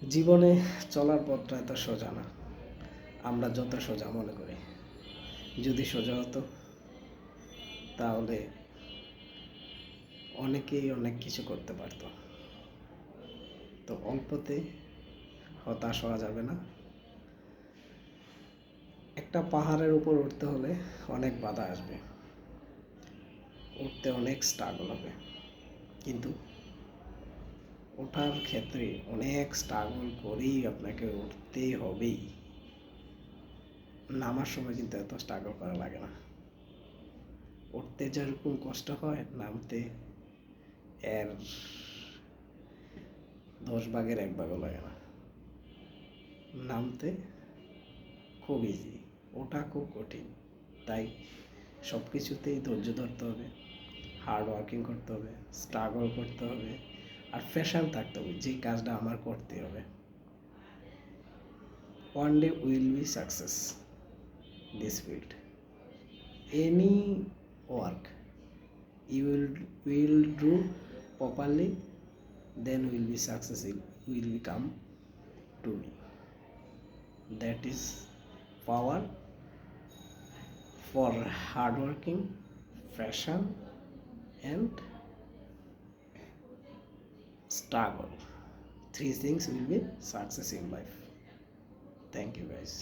জীবনে চলার পথটা এত সোজা না, আমরা যত সোজা মনে করি। যদি সোজা হতো তাহলে অনেকেই অনেক কিছু করতে পারতো। তো অল্পতে হতাশ হওয়া যাবে না। একটা পাহাড়ের উপর উঠতে হলে অনেক বাধা আসবে, উঠতে অনেক স্ট্রাগল হবে, কিন্তু ওঠার ক্ষেত্রে অনেক স্ট্রাগল করেই আপনাকে উঠতেই হবেই। নামার সময় কিন্তু এত স্ট্রাগল করা লাগে না। উঠতে যেরকম কষ্ট হয়, নামতে এর 10 ভাগের 1 ভাগও লাগে না। নামতে খুব ইজি, ওঠা খুব কঠিন। তাই সব কিছুতেই ধৈর্য ধরতে হবে, হার্ড ওয়ার্কিং করতে হবে, স্ট্রাগল করতে হবে, আর প্যাশন থাকতে হবে যে কাজটা আমার করতে হবে। One day will be success this field. Any work you will do properly, then will be successful, will become to me. That is power for hard working, passion and struggle. 3 things will be success in life. Thank you guys.